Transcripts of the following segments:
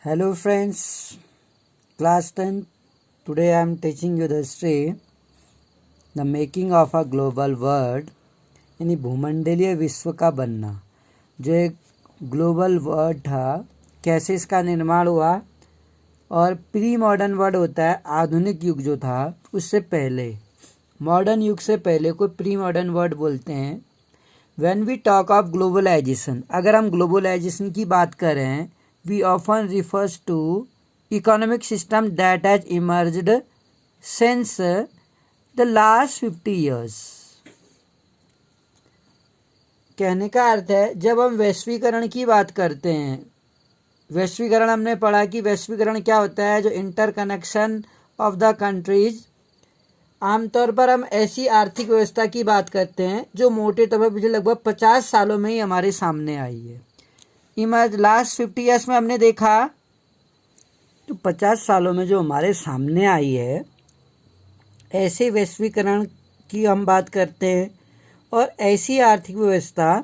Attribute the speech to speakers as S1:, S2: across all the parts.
S1: Hello friends, class 10. Today I am teaching you the history, the making of a global world, यानी भूमंडलीय विश्व का बनना। जो एक ग्लोबल वर्ड था, कैसे इसका निर्माण हुआ, और प्री मॉडर्न वर्ड होता है आधुनिक युग जो था उससे पहले, मॉडर्न युग से पहले को प्री मॉडर्न वर्ड बोलते हैं। When we talk of globalisation, अगर हम ग्लोबलाइजेशन की बात करें, we often refers to economic system that has emerged since the last 50 years। कहने का अर्थ है, जब हम वैश्वीकरण की बात करते हैं, वैश्वीकरण हमने पढ़ा कि वैश्वीकरण क्या होता है, जो इंटरकनेक्शन ऑफ द कंट्रीज। आमतौर पर हम ऐसी आर्थिक व्यवस्था की बात करते हैं जो मोटे तौर पर पिछले लगभग 50 सालों में ही हमारे सामने आई है। इमर्ज लास्ट 50 ईयर्स में हमने देखा, तो 50 सालों में जो हमारे सामने आई है, ऐसे वैश्वीकरण की हम बात करते हैं। और ऐसी आर्थिक व्यवस्था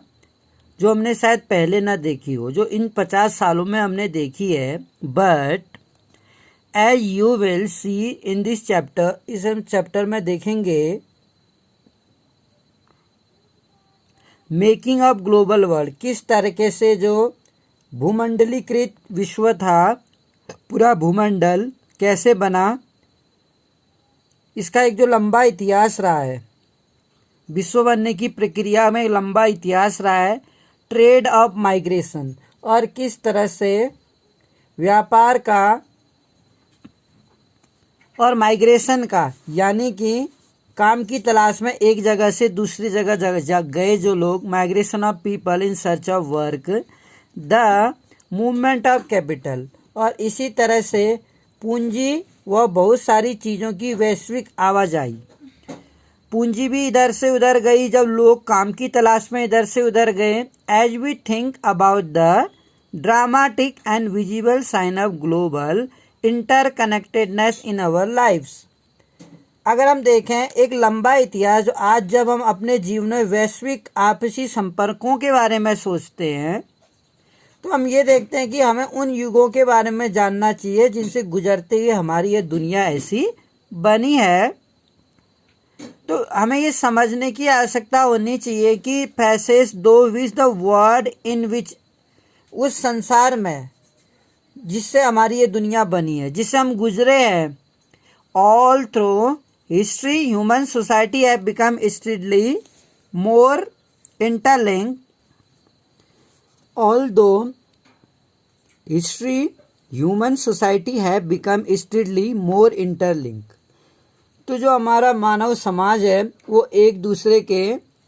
S1: जो हमने शायद पहले ना देखी हो, जो इन 50 सालों में हमने देखी है। But as you will see in this chapter, इस हम चैप्टर में देखेंगे मेकिंग ऑफ ग्लोबल वर्ल्ड, किस तरीके से जो भूमंडलीकृत विश्व था, पूरा भूमंडल कैसे बना, इसका एक जो लंबा इतिहास रहा है, विश्व बनने की प्रक्रिया में लंबा इतिहास रहा है। ट्रेड ऑफ माइग्रेशन, और किस तरह से व्यापार का और माइग्रेशन का, यानी कि काम की तलाश में एक जगह से दूसरी जगह गए जो लोग, migration of people in search of work, the movement of capital, और इसी तरह से पूंजी व बहुत सारी चीज़ों की वैश्विक आवाजाही। पूंजी भी इधर से उधर गई जब लोग काम की तलाश में इधर से उधर गए। As we think about the dramatic and visible sign of global interconnectedness in our lives. अगर हम देखें एक लंबा इतिहास, जो आज जब हम अपने जीवन में वैश्विक आपसी संपर्कों के बारे में सोचते हैं, तो हम ये देखते हैं कि हमें उन युगों के बारे में जानना चाहिए जिनसे गुजरते हुए हमारी ये दुनिया ऐसी बनी है। तो हमें ये समझने की आवश्यकता होनी चाहिए कि पैसेज दो विच द वर्ड इन विच, उस संसार में जिससे हमारी ये दुनिया बनी है, जिससे हम गुजरे हैं। All through history human society have become strictly more interlinked. Although history, human society have become steadily more interlinked। तो जो हमारा मानव समाज है वो एक दूसरे के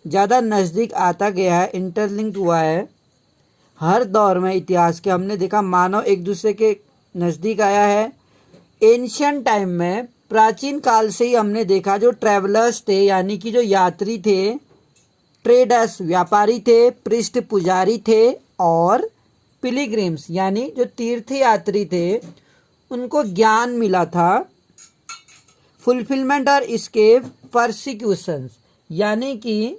S1: ज़्यादा नज़दीक आता गया है, इंटरलिंक्ड हुआ है। हर दौर में इतिहास के हमने देखा मानव एक दूसरे के नज़दीक आया है। एंशियंट टाइम में, प्राचीन काल से ही हमने देखा जो ट्रैवलर्स थे, यानी कि जो यात्री थे, ट्रेडर्स व्यापारी थे, पृष्ठ पुजारी थे, और पिलिग्रिम्स यानी जो तीर्थ यात्री थे, उनको ज्ञान मिला था। फुलफिलमेंट और एस्केप परसिक्यूशंस, यानी कि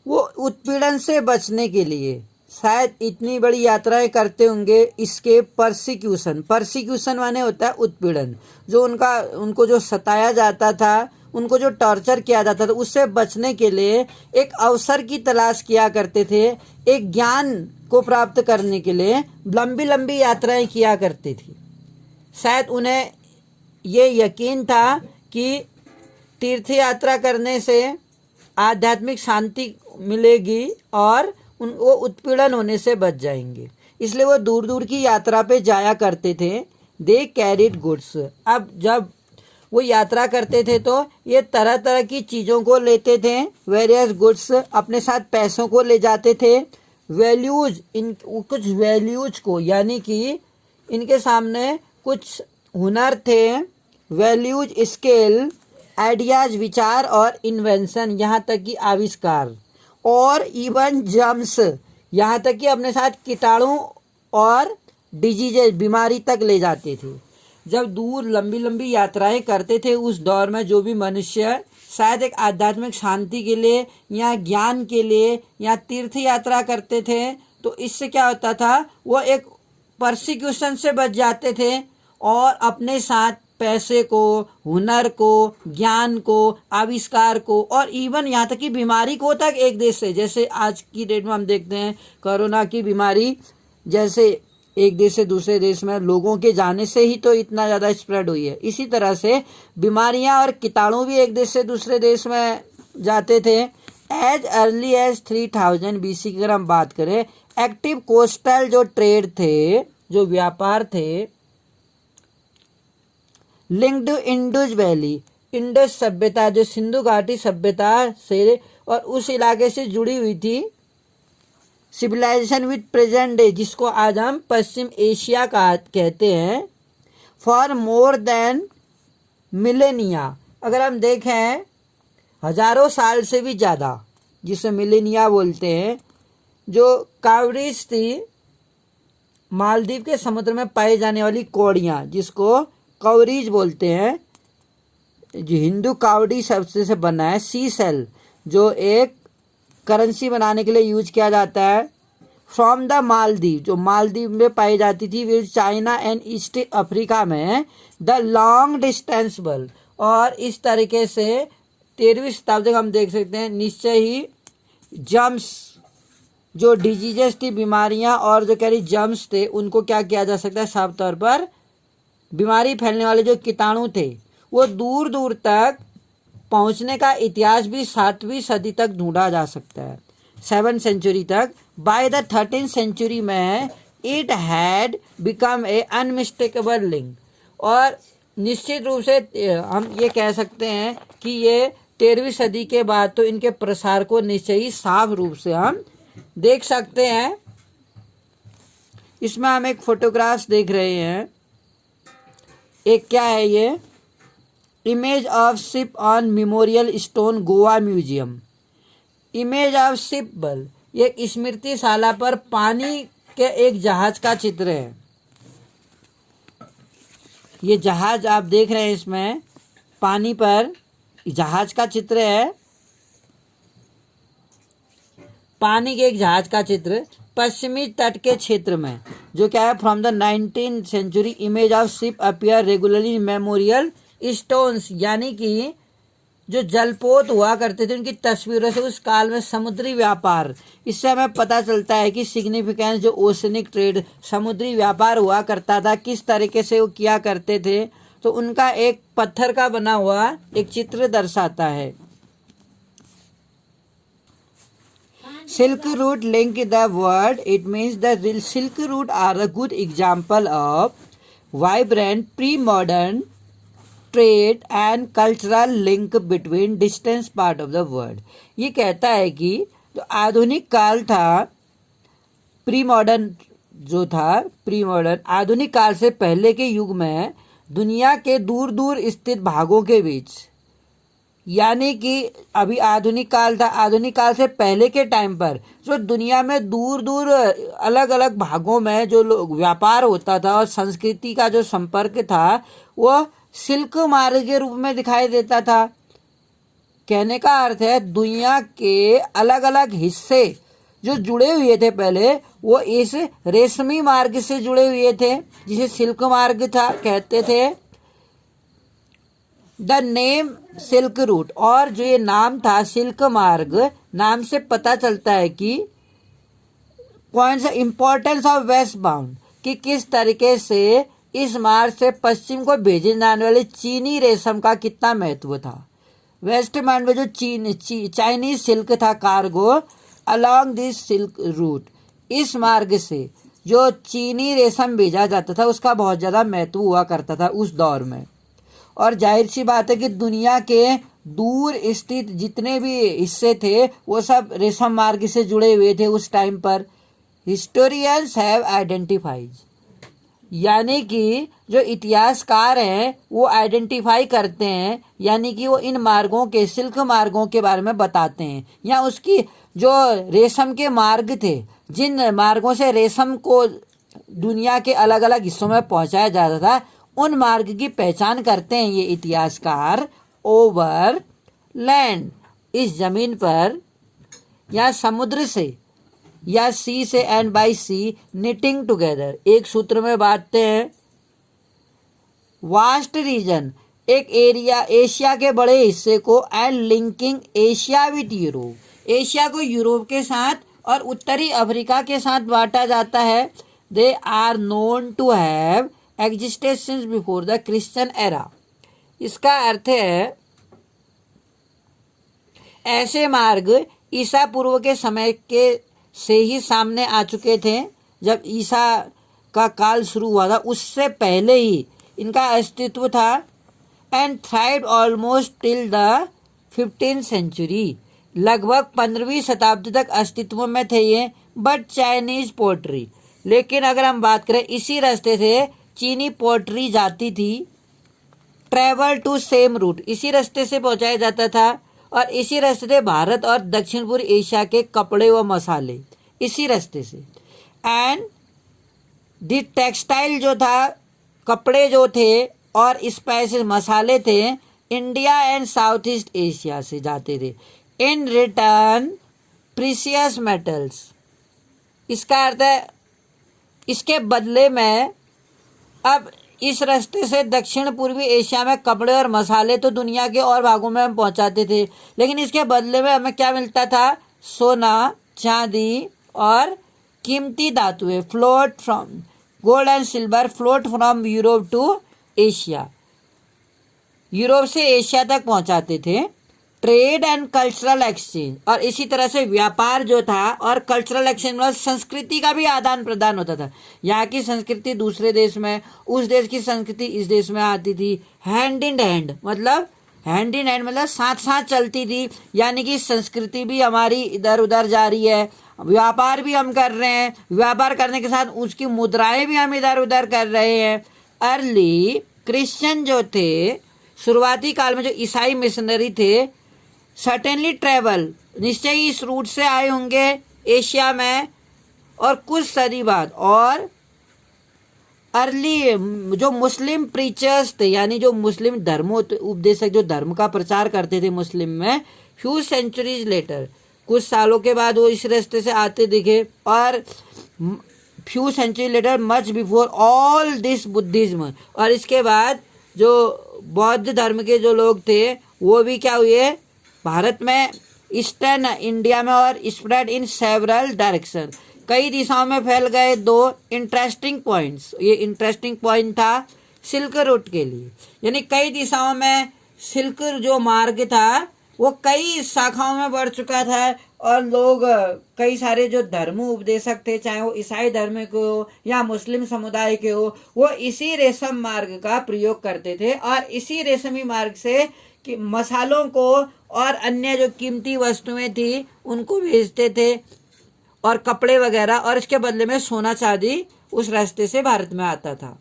S1: वो उत्पीड़न से बचने के लिए शायद इतनी बड़ी यात्राएं करते होंगे। एस्केप परसिक्यूशन, परसिक्यूशन माने होता है उत्पीड़न, जो उनको जो सताया जाता था, उनको जो टॉर्चर किया जाता था, उससे बचने के लिए एक अवसर की तलाश किया करते थे। एक ज्ञान को प्राप्त करने के लिए लंबी लंबी यात्राएं किया करते थे। शायद उन्हें ये यकीन था कि तीर्थ यात्रा करने से आध्यात्मिक शांति मिलेगी और वो उत्पीड़न होने से बच जाएंगे, इसलिए वो दूर दूर की यात्रा पे जाया करते थे। दे कैरिड गुड्स, अब जब वो यात्रा करते थे तो ये तरह तरह की चीज़ों को लेते थे। वेरियस गुड्स, अपने साथ पैसों को ले जाते थे। वैल्यूज, इन कुछ वैल्यूज को, यानी कि इनके सामने कुछ हुनर थे। वैल्यूज, स्किल, आइडियाज, विचार, और इन्वेंशन, यहाँ तक कि आविष्कार, और इवन जर्म्स, यहाँ तक कि अपने साथ कीटाणु और डिजीजेज, बीमारी तक ले जाते थे। जब दूर लंबी लंबी यात्राएं करते थे उस दौर में जो भी मनुष्य शायद एक आध्यात्मिक शांति के लिए या ज्ञान के लिए या तीर्थ यात्रा करते थे, तो इससे क्या होता था, वो एक परसिक्यूशन से बच जाते थे और अपने साथ पैसे को, हुनर को, ज्ञान को, आविष्कार को और इवन यहाँ तक कि बीमारी को तक एक देश से, जैसे आज की डेट में हम देखते हैं कोरोना की बीमारी, जैसे एक देश से दूसरे देश में लोगों के जाने से ही तो इतना ज़्यादा स्प्रेड हुई है। इसी तरह से बीमारियां और कीटाणु भी एक देश से दूसरे देश में जाते थे। एज अर्ली एज 3000 BC की अगर हम बात करें, एक्टिव कोस्टल जो ट्रेड थे, जो व्यापार थे, लिंक्ड इंडस वैली, इंडस सभ्यता जो सिंधु घाटी सभ्यता से और उस इलाके से जुड़ी हुई थी, सिविलाइजेशन विद प्रेजेंट डे, जिसको आज हम पश्चिम एशिया का कहते हैं, फॉर मोर देन मिलेनिया। अगर हम देखें हजारों साल से भी ज़्यादा, जिसे मिलेनिया बोलते हैं, जो कावड़ीज थी, मालदीव के समुद्र में पाई जाने वाली कौड़ियाँ, जिसको कवरीज बोलते हैं, जो हिंदू कावड़ी शब्द से बना है, सी सेल, जो एक करेंसी बनाने के लिए यूज किया जाता है, फ्रॉम द मालदीव, जो मालदीव में पाई जाती थी, with China and east Africa में द लॉन्ग डिस्टेंस बल। और इस तरीके से 13वीं शताब्दी हम देख सकते हैं, निश्चय ही जम्स, जो डिजीजेस थी, बीमारियां और जो कह रही जम्स थे, उनको क्या किया जा सकता है, साफ तौर पर बीमारी फैलने वाले जो कीटाणु थे वो दूर दूर तक पहुंचने का इतिहास भी 7वीं सदी तक ढूंढा जा सकता है, 7th सेंचुरी तक। बाय द 13th सेंचुरी में it had become a unmistakable link. और निश्चित रूप से हम ये कह सकते हैं कि ये 13वीं सदी के बाद तो इनके प्रसार को निश्चय ही साफ रूप से हम देख सकते हैं। इसमें हम एक फोटोग्राफ्स देख रहे हैं, एक क्या है ये, image of ship on memorial stone, Goa museum. Image of ship बल, ये स्मृतिशाला पर पानी के एक जहाज का चित्र है। ये जहाज आप देख रहे हैं, इसमें पानी पर जहाज का चित्र है, पानी के एक जहाज का चित्र पश्चिमी तट के क्षेत्र में, जो क्या है, from the 19th century image of ship appear regularly memorial stones, यानी कि जो जलपोत हुआ करते थे उनकी तस्वीरों से उस काल में समुद्री व्यापार। इससे हमें पता चलता है कि सिग्निफिकेंस, जो ओशनिक ट्रेड, समुद्री व्यापार हुआ करता था, किस तरीके से वो किया करते थे, तो उनका एक पत्थर का बना हुआ एक चित्र दर्शाता है। Silk route link the world. It means that the Silk route are a good example of vibrant pre-modern trade and cultural link between distant part of the world. ये कहता है कि जो आधुनिक काल था, प्री मॉडर्न जो था, प्री मॉडर्न आधुनिक काल से पहले के युग में दुनिया के दूर दूर स्थित भागों के बीच, यानी कि अभी आधुनिक काल था, आधुनिक काल से पहले के टाइम पर जो दुनिया में दूर दूर अलग अलग भागों में जो व्यापार होता था और संस्कृति का जो संपर्क था, वो सिल्क मार्ग के रूप में दिखाई देता था। कहने का अर्थ है दुनिया के अलग अलग हिस्से जो जुड़े हुए थे पहले, वो इस रेशमी मार्ग से जुड़े हुए थे, जिसे सिल्क मार्ग था कहते थे। द नेम सिल्क रूट, और जो ये नाम था सिल्क मार्ग, नाम से पता चलता है कि कौन सा इम्पोर्टेंस ऑफ वेस्ट बाउंड, कि किस तरीके से इस मार्ग से पश्चिम को भेजे जाने वाले चीनी रेशम का कितना महत्व था। वेस्ट बाउंड में जो चाइनीज सिल्क था cargo along this silk route, इस मार्ग से जो चीनी रेशम भेजा जाता था उसका बहुत ज़्यादा महत्व हुआ करता था उस दौर में। और जाहिर सी बात है कि दुनिया के दूर स्थित जितने भी हिस्से थे वो सब रेशम मार्ग से जुड़े हुए थे उस टाइम पर। हिस्टोरियंस हैव आइडेंटिफाइड, यानी कि जो इतिहासकार हैं वो आइडेंटिफाई करते हैं, यानी कि वो इन मार्गों के, सिल्क मार्गों के बारे में बताते हैं, या उसकी जो रेशम के मार्ग थे, जिन मार्गों से रेशम को दुनिया के अलग अलग हिस्सों में पहुंचाया जाता था, उन मार्ग की पहचान करते हैं ये इतिहासकार। ओवर लैंड, इस जमीन पर या समुद्र से या सी से and by sea, knitting together, एक सूत्र में बांधते हैं। वास्ट रीजन, एक एरिया, एशिया के बड़े हिस्से को, and linking Asia with Europe, Asia को यूरोप के साथ और उत्तरी अफ्रीका के साथ बांटा जाता है। They are known to have existed since before the Christian era. इसका अर्थ है ऐसे मार्ग ईसा पूर्व के समय के से ही सामने आ चुके थे। जब ईसा का काल शुरू हुआ था उससे पहले ही इनका अस्तित्व था। And thrive almost till the 15th century, लगभग 15वीं शताब्दी तक अस्तित्व में थे ये। बट चाइनीज पोट्री, लेकिन अगर हम बात करें इसी रास्ते से चीनी पोट्री जाती थी। ट्रेवल टू सेम रूट, इसी रास्ते से पहुंचाया जाता था। और इसी रास्ते से भारत और दक्षिण पूर्व एशिया के कपड़े व मसाले इसी रास्ते से। एंड द टेक्सटाइल जो था, कपड़े जो थे और स्पाइसेस मसाले थे, India and south east Asia से जाते थे। इन रिटर्न प्रीसियस मेटल्स, इसका अर्थ है इसके बदले में अब इस रास्ते से दक्षिण पूर्वी एशिया में कपड़े और मसाले तो दुनिया के और भागों में हम पहुंचाते थे, लेकिन इसके बदले में हमें क्या मिलता था? सोना, चांदी और कीमती धातुएं, float from gold and silver float from Europe to Asia, Europe से एशिया तक पहुंचाते थे। ट्रेड एंड कल्चरल एक्सचेंज, और इसी तरह से व्यापार जो था और कल्चरल एक्सचेंज मतलब संस्कृति का भी आदान प्रदान होता था। यहाँ की संस्कृति दूसरे देश में, उस देश की संस्कृति इस देश में आती थी। हैंड इन हैंड मतलब साथ साथ चलती थी, यानी कि संस्कृति भी हमारी इधर उधर जा रही है, व्यापार भी हम कर रहे हैं, व्यापार करने के साथ उसकी मुद्राएं भी हम इधर उधर कर रहे हैं। अर्ली क्रिश्चियन जो थे, शुरुआती काल में जो ईसाई मिशनरी थे, सर्टेनली ट्रेवल, निश्चय ही इस रूट से आए होंगे एशिया में। और कुछ सदी बाद और अर्ली जो मुस्लिम प्रीचर्स थे, यानी जो मुस्लिम उपदेशक जो धर्म का प्रचार करते थे मुस्लिम में, फ्यू सेंचुरीज लेटर, कुछ सालों के बाद वो इस रास्ते से आते दिखे। और few century later much before all this Buddhism, और इसके बाद जो बौद्ध धर्म के जो लोग थे वो भी क्या हुए भारत में, ईस्टर्न इंडिया में, और स्प्रेड इन सेवरल डायरेक्शन, कई दिशाओं में फैल गए। दो इंटरेस्टिंग पॉइंट्स, ये इंटरेस्टिंग पॉइंट था सिल्क रूट के लिए, यानी कई दिशाओं में सिल्क जो मार्ग था वो कई शाखाओं में बढ़ चुका था। और लोग कई सारे जो धर्म उपदेशक थे, चाहे वो ईसाई धर्म के हो या मुस्लिम समुदाय के हो, वो इसी रेशम मार्ग का प्रयोग करते थे और इसी रेशमी मार्ग से कि मसालों को और अन्य जो कीमती वस्तुएं थी उनको भेजते थे और कपड़े वगैरह, और इसके बदले में सोना चांदी उस रास्ते से भारत में आता था।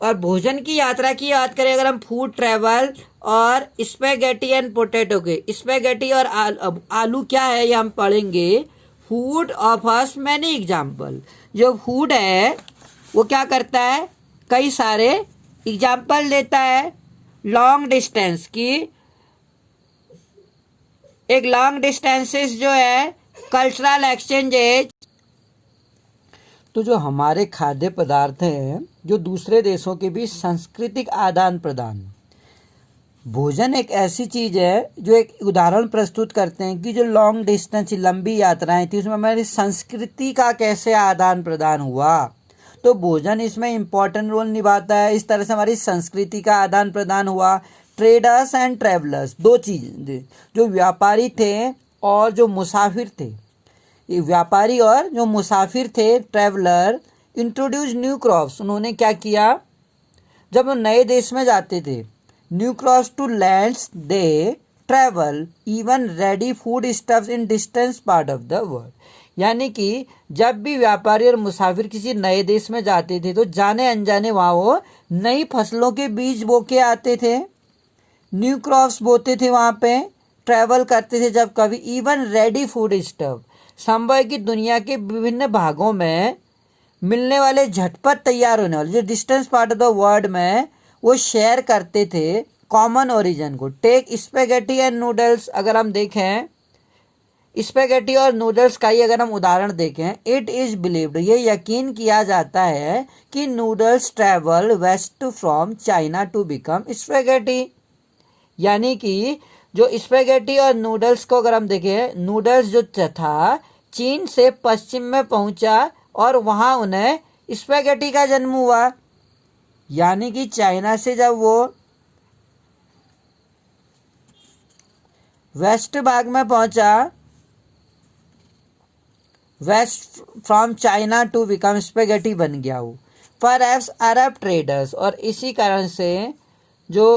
S1: और भोजन की यात्रा की याद करें अगर हम, फूड ट्रेवल और स्पेगेटी एंड पोटैटो के, स्पेगेटी और आलू क्या है ये हम पढ़ेंगे। फूड ऑफर्स मैनी एग्जाम्पल, जो फूड है वो क्या करता है, कई सारे एग्जाम्पल देता है। लॉन्ग डिस्टेंस की, एक लॉन्ग डिस्टेंसेस जो है कल्चरल एक्सचेंजेज, तो जो हमारे खाद्य पदार्थ हैं जो दूसरे देशों के बीच सांस्कृतिक आदान प्रदान। भोजन एक ऐसी चीज है जो एक उदाहरण प्रस्तुत करते हैं कि जो लॉन्ग डिस्टेंस लंबी यात्राएं थी उसमें हमारी संस्कृति का कैसे आदान प्रदान हुआ, तो भोजन इसमें इम्पोर्टेंट रोल निभाता है। इस तरह से हमारी संस्कृति का आदान प्रदान हुआ। ट्रेडर्स एंड ट्रेवलर्स, दो चीज़, जो व्यापारी थे और जो मुसाफिर थे, ये व्यापारी और जो मुसाफिर थे ट्रेवलर, इंट्रोड्यूस न्यू क्रॉप्स, उन्होंने क्या किया, जब वो नए देश में जाते थे, new crops to lands they travel even ready food stuffs in distance part of the world, यानी कि जब भी व्यापारी और मुसाफिर किसी नए देश में जाते थे तो जाने अनजाने वहाँ वो नई फसलों के बीज बो के आते थे, न्यू क्रॉप्स बोते थे, वहाँ पे ट्रैवल करते थे जब कभी, इवन रेडी फूड स्टफ, संभव है कि दुनिया के विभिन्न भागों में मिलने वाले झटपट तैयार होने वाले जो distance part of the world में वो शेयर करते थे कॉमन ओरिजिन को। टेक स्पेगेटी एंड नूडल्स, अगर हम देखें स्पेगेटी और नूडल्स का ही अगर हम उदाहरण देखें, इट इज बिलीव्ड, ये यकीन किया जाता है कि noodles travel west from China to become spaghetti. यानी कि जो स्पेगेटी और नूडल्स को अगर हम देखें, नूडल्स जो था चीन से पश्चिम में पहुंचा और वहां उन्हें स्पेगेटी का जन्म हुआ। यानी कि चाइना से जब वो वेस्ट भाग में पहुंचा, west from China to become spaghetti बन गया वो। परहैप्स अरब ट्रेडर्स, और इसी कारण से जो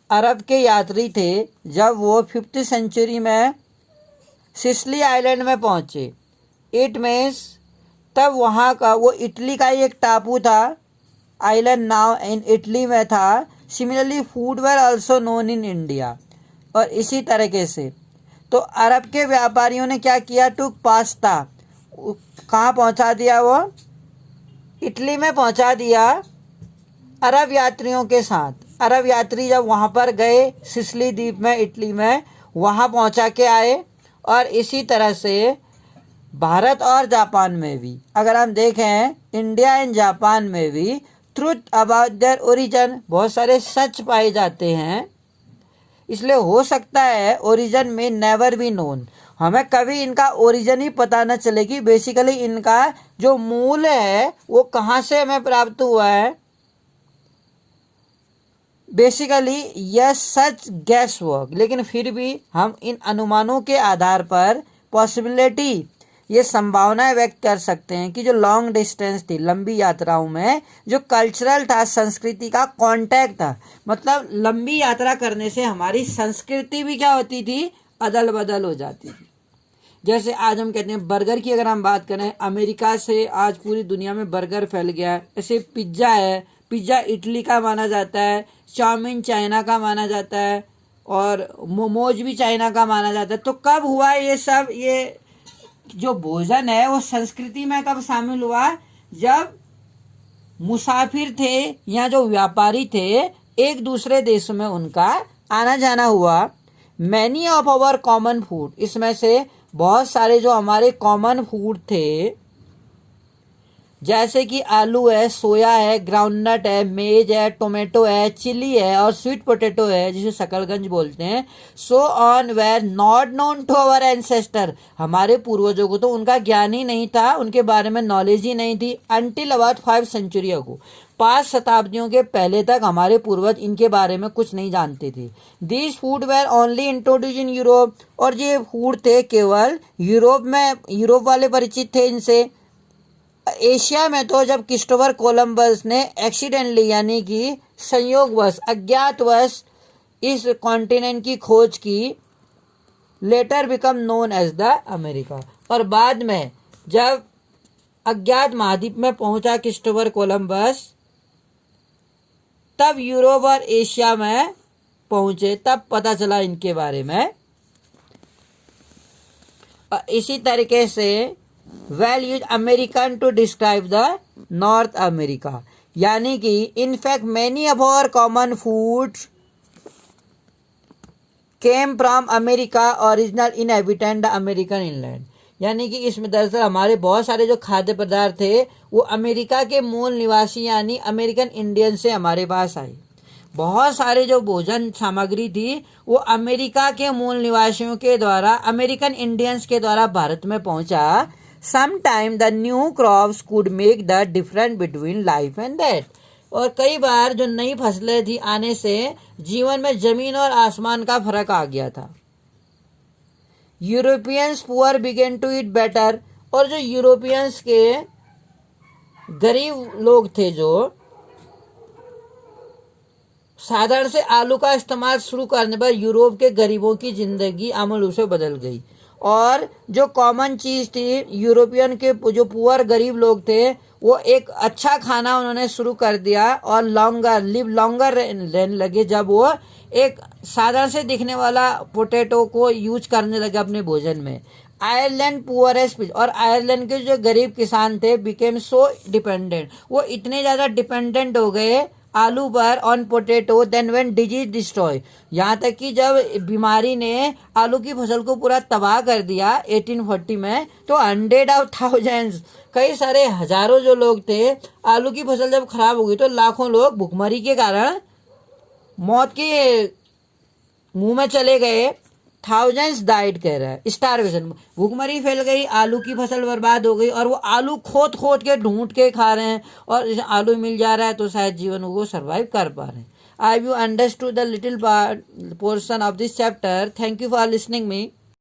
S1: अरब के यात्री थे जब वो 5th सेंचुरी में सिसिली आइलैंड में पहुंचे, इट मीन्स तब वहाँ का वो इटली का ही एक टापू था, आइलैंड नाउ इन इटली में था। Similarly food were also known in India. और इसी तरीके से तो अरब के व्यापारियों ने क्या किया, टुक पास्ता, कहाँ पहुँचा दिया, वो इटली में पहुँचा दिया अरब यात्रियों के साथ। अरब यात्री जब वहाँ पर गए सिसिली द्वीप में, इटली में, वहाँ पहुँचा के आए। और इसी तरह से भारत और जापान में भी अगर हम देखें, इंडिया एंड जापान में भी ट्रुथ अबाउट देयर ओरिजिन, बहुत सारे सच पाए जाते हैं। इसलिए हो सकता है ओरिजिन में नेवर बी नोन, हमें कभी इनका ओरिजिन ही पता न चलेगी। बेसिकली इनका जो मूल है वो कहाँ से हमें प्राप्त हुआ है। बेसिकली यह सच गैस वर्क, लेकिन फिर भी हम इन अनुमानों के आधार पर पॉसिबिलिटी, ये संभावनाएं व्यक्त कर सकते हैं कि जो लॉन्ग डिस्टेंस थी, लंबी यात्राओं में जो कल्चरल था, संस्कृति का कांटेक्ट था, मतलब लंबी यात्रा करने से हमारी संस्कृति भी क्या होती थी, अदल बदल हो जाती थी। जैसे आज हम कहते हैं बर्गर की अगर हम बात करें, अमेरिका से आज पूरी दुनिया में बर्गर फैल गया है। ऐसे पिज्ज़ा है, पिज्ज़ा इटली का माना जाता है, चाउमीन चाइना का माना जाता है, और मोमोज भी चाइना का माना जाता है। तो कब हुआ ये सब, ये जो भोजन है वो संस्कृति में कब शामिल हुआ, जब मुसाफिर थे या जो व्यापारी थे एक दूसरे देश में उनका आना जाना हुआ। Many of our common food, इसमें से बहुत सारे जो हमारे कॉमन फूड थे, जैसे कि आलू है, सोया है, ग्राउंडनट है, मेज है, टोमेटो है, चिली है और स्वीट पोटैटो है जिसे शकरकंद बोलते हैं। So on were not known to our ancestor, हमारे पूर्वजों को तो उनका ज्ञान ही नहीं था, उनके बारे में नॉलेज ही नहीं थी। अंटिल अबाउट 5 सेंचुरी अगो, 5 शताब्दियों के पहले तक हमारे पूर्वज इनके बारे में कुछ नहीं जानते थे। This food were only introduce in Europe, और ये फूड थे केवल यूरोप में, यूरोप वाले परिचित थे इनसे। एशिया में तो जब क्रिस्टोफर कोलंबस ने एक्सीडेंटली यानी कि संयोगवश, अज्ञातवश इस कॉन्टिनेंट की खोज की, later become known as the America, और बाद में जब अज्ञात महाद्वीप में पहुंचा क्रिस्टोफर कोलंबस, तब यूरोप और एशिया में पहुंचे, तब पता चला इनके बारे में। इसी तरीके से well use American to describe the North America, यानी कि in fact many of our common foods came from America, original inhabitant the American inland, यानी कि इसमें दरअसल हमारे बहुत सारे जो खाद्य पदार्थ थे वो अमेरिका के मूल निवासी यानी अमेरिकन इंडियन से हमारे पास आए। बहुत सारे जो भोजन सामग्री थी वो अमेरिका के मूल निवासियों के द्वारा, अमेरिकन इंडियंस के द्वारा भारत में पहुंचा। Sometime the new crops could make the difference between life and death, और कई बार जो नई फसलें थी आने से जीवन में जमीन और आसमान का फर्क आ गया था। Europeans poor began to eat better, और जो यूरोपियंस के गरीब लोग थे जो साधारण से आलू का इस्तेमाल शुरू करने पर यूरोप के गरीबों की जिंदगी आमूल रूप से बदल गई। और जो कॉमन चीज थी, यूरोपियन के जो पुअर गरीब लोग थे वो एक अच्छा खाना उन्होंने शुरू कर दिया और लॉन्गर रहने लगे, जब वो एक साधारण से दिखने वाला पोटैटो को यूज करने लगे अपने भोजन में। आयरलैंड पुअरेस्ट, और आयरलैंड के जो गरीब किसान थे बिकेम सो डिपेंडेंट, वो इतने ज़्यादा डिपेंडेंट हो गए आलू पर on potato then when disease destroy, यहाँ तक कि जब बीमारी ने आलू की फसल को पूरा तबाह कर दिया 1840 में, तो 100,000 कई सारे हजारों जो लोग थे, आलू की फसल जब खराब हो गई तो लाखों लोग भुखमरी के कारण मौत के मुंह में चले गए। थाउजेंड्स डाइड कह रहा है, स्टारवेशन, भूखमरी फैल गई, आलू की फसल बर्बाद हो गई, और वो आलू खोद खोद के ढूंढ के खा रहे हैं, और आलू मिल जा रहा है तो शायद जीवन को सर्वाइव कर पा रहे हैं। I you understood the little portion of this chapter. Thank you for listening me.